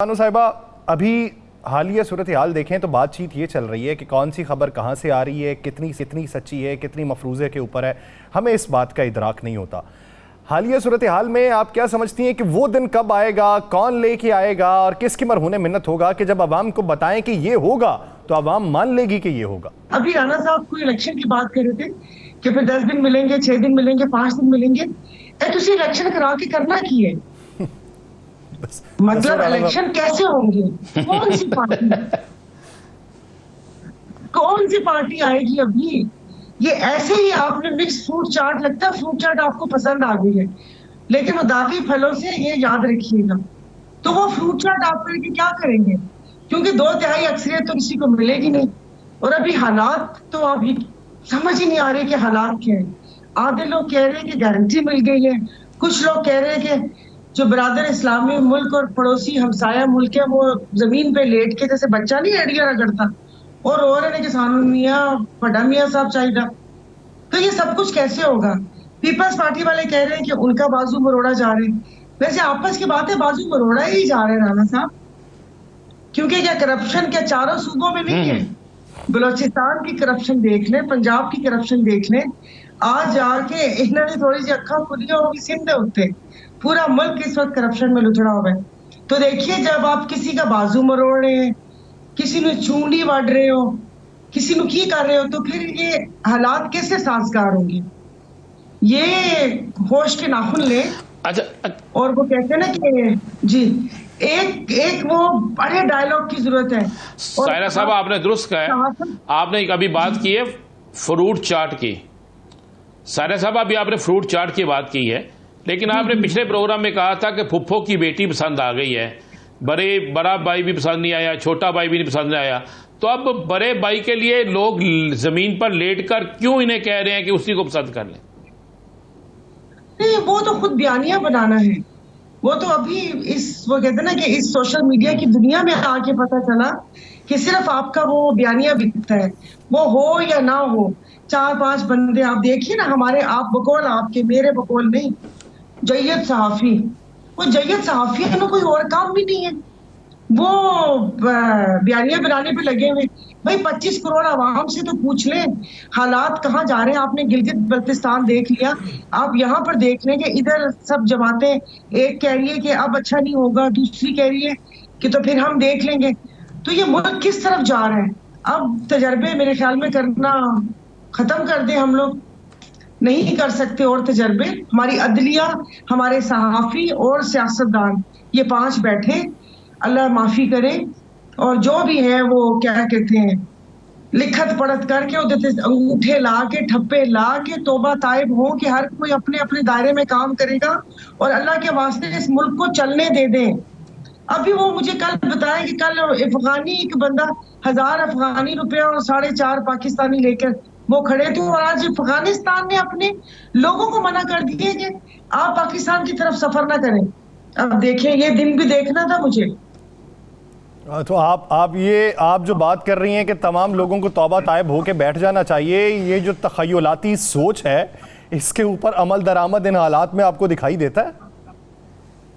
बानो साहिबा, अभी हालिया सूरत हाल देखें तो बातचीत ये चल रही है कि कौन सी खबर कहाँ से आ रही है, कितनी सच्ची है, कितनी मफरूज़े के ऊपर है, हमें इस बात का इदराक नहीं होता। हालिया सूरत हाल में आप क्या समझती हैं कि वो दिन कब आएगा, कौन लेके आएगा और किसकी मरहूने मिन्नत होगा कि जब अवाम को बताएं कि ये होगा तो अवाम मान लेगी कि ये होगा? अभी राणा साहब कोई इलेक्शन की बात कर रहे थे कि फिर 10 दिन मिलेंगे, 6 दिन मिलेंगे, 5 दिन मिलेंगे। तुसी इलेक्शन करा के करना की है? मतलब इलेक्शन कैसे होंगे? कौन सी पार्टी आएगी? अभी ये ऐसे ही आपने मिक्स फ्रूट चाट, लगता है फ्रूट चाट आपको पसंद आ गई है, लेकिन वो दागी फलों से, ये याद रखिएगा। तो वो फ्रूट चाट आप करके क्या करेंगे? क्योंकि 2/3 अक्सरियत तो किसी को मिलेगी नहीं। और अभी हालात तो अभी समझ ही नहीं आ रहे कि हालात क्या है। आधे लोग कह रहे हैं कि गारंटी मिल गई है, कुछ लोग कह रहे हैं कि जो बरादर इस्लामी मुल्क और पड़ोसी हमसाया मुल्क है वो जमीन पे लेट के जैसे बच्चा नहीं एडिया करता और रो रहे हैं कि सानू मियां बड़ा मियां साहब चाहिए। तो ये सब कुछ कैसे होगा? पीपल्स पार्टी वाले कह रहे हैं कि उनका बाजू मरोड़ा जा रहे हैं। वैसे आपस की बात है, बाजू मरोड़ा ही जा रहे हैं राणा साहब, क्योंकि क्या करप्शन क्या चारों सूबों में नहीं है? बलोचिस्तान की करप्शन देख लें, पंजाब की करप्शन देख लें, आज जाके इन्होंने थोड़ी सी अखा खुलियां होगी सिंध उत्ते, पूरा मुल्क इस वक्त करप्शन में लुथड़ा हुआ है। तो देखिए, जब आप किसी का बाजू मरोड़ रहे हैं, किसी ने चूंडी वाड़ रहे हो, किसी ने की कर रहे हो, तो फिर ये हालात कैसे साजगार होंगे? ये होश के नाखून ले। अच्छा, और वो कहते हैं ना कि जी एक वो बड़े डायलॉग की जरूरत है। सायरा साहब आपने दुरुस्त कहा है, आपने अभी बात की है फ्रूट चाट की। सायरा साहब अभी आपने फ्रूट चाट की बात की है, लेकिन आपने पिछले प्रोग्राम में कहा था कि फुफ्फो की बेटी पसंद आ गई है, बड़ा भाई भी पसंद नहीं आया, छोटा भाई भी नहीं पसंद आया। तो अब बड़े भाई के लिए लोग जमीन पर लेटकर क्यों इन्हें कह रहे हैं कि उसी को पसंद कर लें? नहीं, वो तो खुद बयानिया बनाना है। वो तो अभी वो कहते हैं ना कि इस सोशल मीडिया की दुनिया में आके पता चला कि सिर्फ आपका वो बयानिया बिकता है, वो हो या ना हो। 4-5 बंदे आप देखिए ना, हमारे आप बकौल, आपके मेरे बकौल नहीं, जय्यद सहाफी, वो जय्यद सहाफी है ना, कोई और काम भी नहीं है, वो बयानिया बनाने पे लगे हुए। भाई 25 करोड़ आवाम से तो पूछ लें हालात कहाँ जा रहे हैं। आपने गिलगित बल्तिस्तान देख लिया, आप यहाँ पर देख लें कि इधर सब जमातें, एक कह रही है कि अब अच्छा नहीं होगा, दूसरी कह रही है कि तो फिर हम देख लेंगे। तो ये मुल्क किस तरफ जा रहा है? अब तजर्बे मेरे ख्याल में करना खत्म कर दे हम लोग, नहीं कर सकते और तजर्बे। हमारी अदलिया, हमारे सहाफी और सियासतदान, ये 5 बैठे, अल्लाह माफी करे, और जो भी है वो क्या कहते हैं, लिखत पढ़त करके उधर अंगूठे ला के, ठप्पे ला के तौबा ताइब हो कि हर कोई अपने अपने दायरे में काम करेगा और अल्लाह के वास्ते इस मुल्क को चलने दे दें। अभी वो मुझे कल बताया कि कल अफगानी एक बंदा 1000 अफगानी रुपया और 4.5 पाकिस्तानी लेकर वो खड़े थे, और आज अफगानिस्तान ने अपने लोगों को मना कर दिए कि आप पाकिस्तान की तरफ सफर ना करें। अब देखिए, ये दिन भी देखना था मुझे। तो आप जो बात कर रही हैं कि तमाम लोगों को तौबा ताइब होके बैठ जाना चाहिए, ये जो तखयलाती सोच है, इसके ऊपर अमल दरामद इन हालात में आपको दिखाई देता है?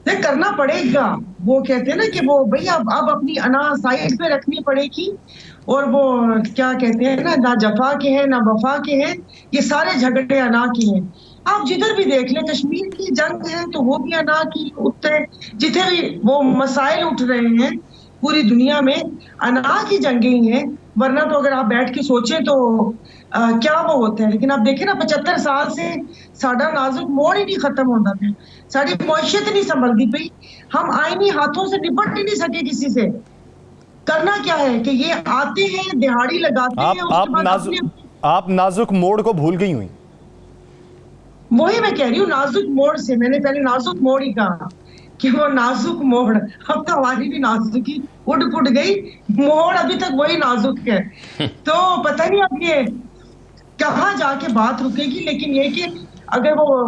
नहीं, करना पड़ेगा। वो कहते हैं ना कि वो भैया अब अपनी अना साइड पे रखनी पड़ेगी, और वो क्या कहते हैं ना जफा के हैं ना वफा के हैं, ये सारे झगड़े अना के हैं। आप जिधर भी देख लें, कश्मीर की जंग है तो वो भी अना की उत्तर, जितने भी वो मसाइल उठ रहे हैं पूरी दुनिया में, अना की जंगें ही हैं। वरना तो अगर आप बैठ के सोचें तो क्या वो होता है। लेकिन आप देखें ना, 75 साल से साडा नाजुक मोड़ ही नहीं खत्म होता था, साड़ी मौशियत नहीं संभलती पई, हम आईनी हाथों से निपट ही नहीं सके किसी से। करना क्या है कि ये आते हैं, दिहाड़ी लगाते हैं, उसके बाद आप नाजुक मोड़ को भूल गई हुई। वही मैं कह रही हूँ, नाजुक मोड़ से, मैंने पहले नाजुक मोड़ ही कहा कि वो नाजुक मोड़, अब तो हमारी भी नाजुकी उड़ पुट गई, मोड़ अभी तक वही नाजुक है। तो पता नहीं अब ये कहाँ जाके बात रुकेगी। लेकिन ये कि अगर वो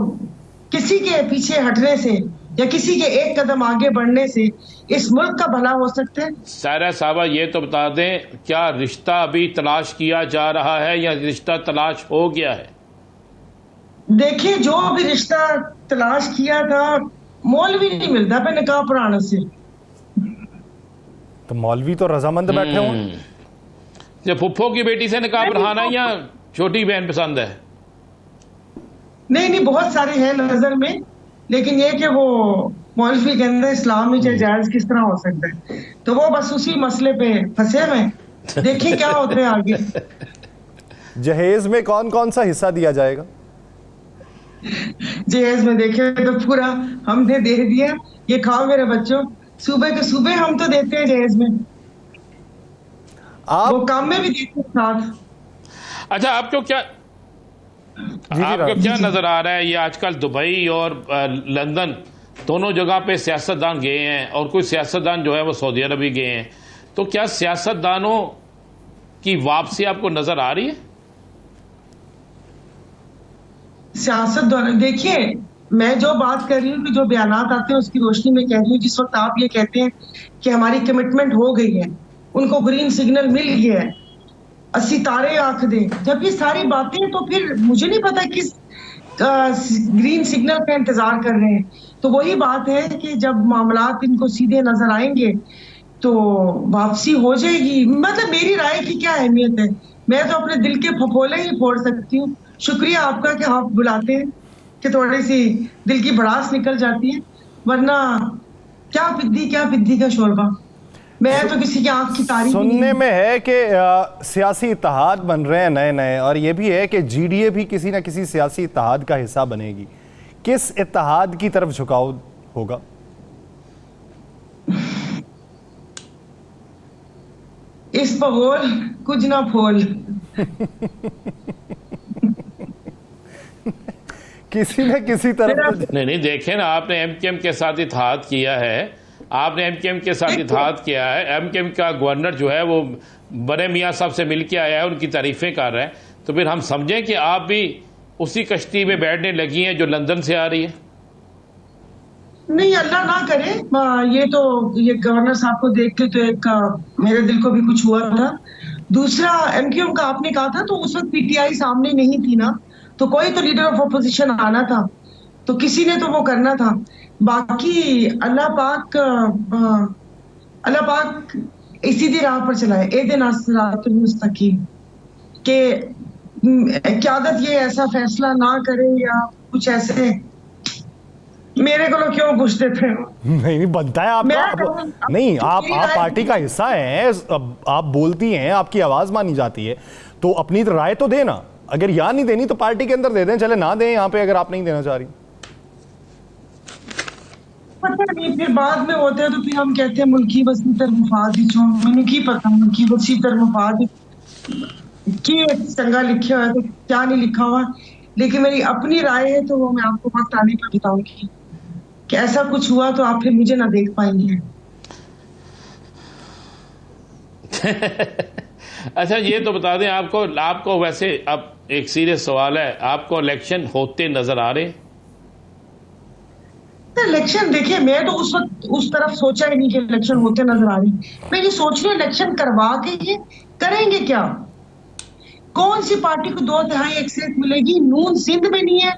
किसी के पीछे हटने से या किसी के एक कदम आगे बढ़ने से इस मुल्क का भला हो सकता है। सायरा साहबा, ये तो बता दें, क्या रिश्ता अभी तलाश किया जा रहा है या रिश्ता तलाश हो गया है? देखिए, जो भी रिश्ता तलाश किया था, मोल भी नहीं मिलता पे निकाह पढ़ाने से। तो मौलवी तो रजामंद बैठे हों। जब फुफ्फो की बेटी से निकाह पढ़ाना या छोटी बहन पसंद है? नहीं, बहुत सारे हैं नजर में, लेकिन ये कि वो मौलवी के अंदर इस्लाम में जायज किस तरह हो सकता है, तो वो बस उसी मसले पे फंसे हुए। देखिए क्या होता है आगे। जहेज में कौन कौन सा हिस्सा दिया जाएगा? जहेज में देखे तो पूरा हमने दे दिया, ये खाओ मेरे बच्चों, सुबह के सुबह हम तो देते हैं जहेज में, आप वो काम में भी देते हैं साथ। अच्छा, आपको क्या नजर आ रहा है, ये आजकल दुबई और लंदन दोनों जगह पे सियासतदान गए हैं और कुछ सियासतदान जो है वो सऊदी अरब भी गए हैं, तो क्या सियासतदानों की वापसी आपको नजर आ रही है? सियासतदान, देखिए मैं जो बात कर रही हूँ कि जो बयानात आते हैं उसकी रोशनी में कह रही हूँ। जिस वक्त आप ये कहते हैं कि हमारी कमिटमेंट हो गई है, उनको ग्रीन सिग्नल मिल गया है, 80 तारे आंख दे, जब ये सारी बातें, तो फिर मुझे नहीं पता किस ग्रीन सिग्नल का इंतजार कर रहे हैं। तो वही बात है कि जब मामलात इनको सीधे नजर आएंगे तो वापसी हो जाएगी। मतलब मेरी राय की क्या अहमियत है, मैं तो अपने दिल के फफोले ही फोड़ सकती हूँ। शुक्रिया आपका कि आप बुलाते हैं कि थोड़ी सी दिल की भड़ास निकल जाती है, वरना क्या पिद्दी का शोरबा। मैं तो किसी की आंख की तारीफ सुनने में है कि सियासी इत्तेहाद बन रहे हैं नए नए, और ये भी है कि जीडीए भी किसी न किसी सियासी इत्तेहाद का हिस्सा बनेगी। किस इत्तेहाद की तरफ झुकाव होगा? इस पगोल कुछ ना फोल। किसी न किसी तरफ तो... नहीं, देखें ना, आपने एमकेएम के साथ इत्तेहाद किया है, आपने एमकेएम के साथ इत्तेहाद किया है। एमकेएम का गवर्नर जो है वो बड़े मियाँ साहब से मिल के आया है, उनकी तारीफें कर रहे हैं, तो फिर हम समझें कि आप भी उसी कश्ती में बैठने लगी हैं जो लंदन से आ रही है? नहीं, अल्लाह ना करे। ये गवर्नर साहब को देख के तो एक मेरे दिल को भी कुछ हुआ था। दूसरा, एमक्यूएम का आपने कहा था, तो उस वक्त पीटीआई सामने नहीं थी ना, तो कोई तो लीडर ऑफ अपोजिशन आना था, तो किसी ने तो वो करना था। बाकी अल्लाह पाक सीधी राह पर चलाए, एहदिना सिरातुल मुस्तकीम, के क़यादत ये ऐसा फैसला ना करे या कुछ ऐसे। मेरे को लोग क्यों पूछते थे? नहीं बनता है आपका। नहीं, आप पार्टी का हिस्सा हैं, आप बोलती हैं, आपकी आवाज मानी जाती है, तो अपनी राय तो देना। अगर यहाँ नहीं देनी तो पार्टी के अंदर दे दें, चले ना दें यहाँ पे, अगर आप नहीं देना चाह रही। पता नहीं, फिर बाद में होते हैं तो फिर हम कहते हैं मुल्की वसी तर मुफाद, जो मैंने की पता मुल्की वसी तर मुफाद की चंगा लिखा हुआ है तो क्या नहीं लिखा हुआ, लेकिन मेरी अपनी राय है तो वो मैं आपको वक्त आने पर बताऊंगी कि ऐसा कुछ हुआ तो आप फिर मुझे ना देख पाएंगे। अच्छा, ये तो बता दें, आपको वैसे अब एक सीरियस सवाल है, आपको इलेक्शन होते नजर आ रहे? इलेक्शन देखिए, मैं तो उस वक्त उस तरफ सोचा ही नहीं कि इलेक्शन होते नजर आ रही। मैं ये सोच रही हूँ इलेक्शन करवा के ये करेंगे क्या? कौन सी पार्टी को 2/3 एक्सेस मिलेगी? नून सिंध में नहीं है,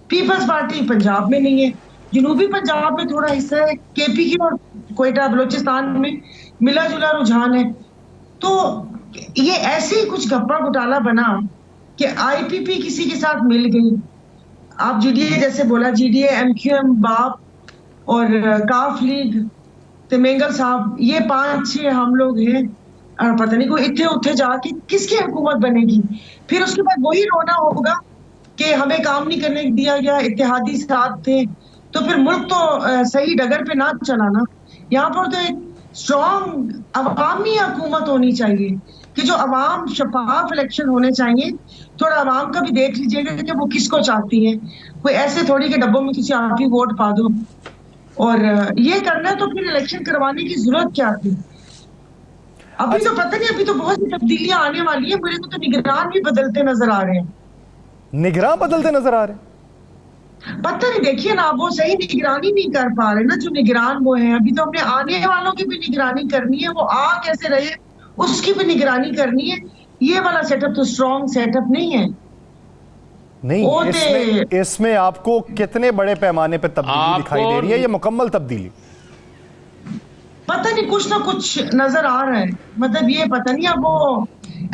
पीपल्स पार्टी पंजाब में नहीं है, जनूबी पंजाब में थोड़ा हिस्सा है, केपी की और कोयटा बलोचिस्तान में मिला जुला रुझान है। तो ये ऐसे ही कुछ गप्पा घोटाला बना कि आईपीपी किसी के साथ मिल गई। आप जीडीए जैसे बोला, जीडीए, एमक्यूएम, बाप और काफ लीग, तेमेंगल साहब, ये 5-6 हम लोग हैं, और पता नहीं कोई इतने उठे जाके किसकी हुकूमत बनेगी। फिर उसके बाद वही रोना होगा कि हमें काम नहीं करने दिया गया, इत्तेहादी साथ थे। तो फिर मुल्क तो सही डगर पे ना चलाना। यहाँ पर तो एक स्ट्रॉन्ग अवामी हुकूमत होनी चाहिए कि जो अवाम, शफाफ इलेक्शन होने चाहिए। थोड़ा अवाम का भी देख लीजिएगा कि वो किसको चाहती है, कोई ऐसे थोड़ी के डब्बों में किसी आप ही वोट पा दो। और ये करना है तो फिर इलेक्शन करवाने की जरूरत क्या थी? अभी तो पता नहीं, अभी तो बहुत सी तब्दीलियां आने वाली है। मेरे को तो निगरान भी बदलते नजर आ रहे हैं। निगरान बदलते नजर आ रहे हैं? पता नहीं, देखिए ना, वो सही निगरानी नहीं कर पा रहे ना जो निगरान वो है। अभी तो अपने आने वालों की भी निगरानी करनी है, वो आ कैसे रहे उसकी भी निगरानी करनी है। ये वाला सेटअप तो स्ट्रॉन्ग सेटअप नहीं है। नहीं, इसमें आपको कितने बड़े पैमाने पर तब्दीली दिखाई दे रही है? ये मुकम्मल तब्दीली? पता नहीं कुछ ना कुछ नजर आ रहा है, मतलब ये पता नहीं अब वो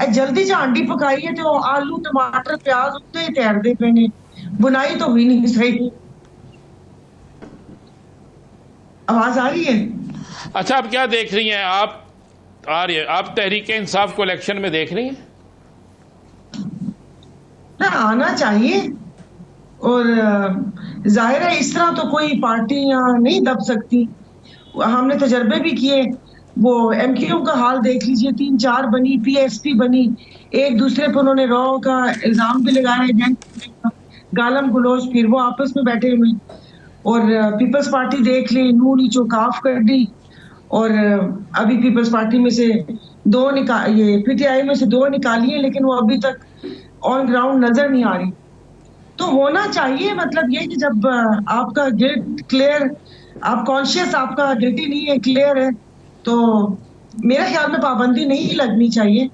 जल्दी से हांडी पकाई है तो आलू टमाटर प्याज उतने ही तैरते पे ने, बुनाई तो हुई नहीं सही। आवाज आ रही है? अच्छा, आप क्या देख रही हैं? आप आ रही है, आप तहरीक इंसाफ को इलेक्शन में देख रही हैं? ना आना चाहिए, और जाहिर है इस तरह तो कोई पार्टी यहाँ नहीं दब सकती। हमने तजर्बे भी किए, वो एमक्यू का हाल देख लीजिए, 3-4 बनी, पीएसपी बनी, एक दूसरे पर उन्होंने रॉ का इल्जाम भी लगाया, गालम गलोच, फिर वो आपस में बैठे हुए। और पीपल्स पार्टी देख ले, नून ही चौकाफ कर दी, और अभी पीपल्स पार्टी में से ये पीटीआई में से 2 निकाली है, लेकिन वो अभी तक ऑन ग्राउंड नजर नहीं आ रही। तो होना चाहिए, मतलब ये कि जब आपका गिल्ट क्लियर, आप कॉन्शियस, आपका गिल्टी नहीं है, क्लियर है, तो मेरे ख्याल में पाबंदी नहीं लगनी चाहिए।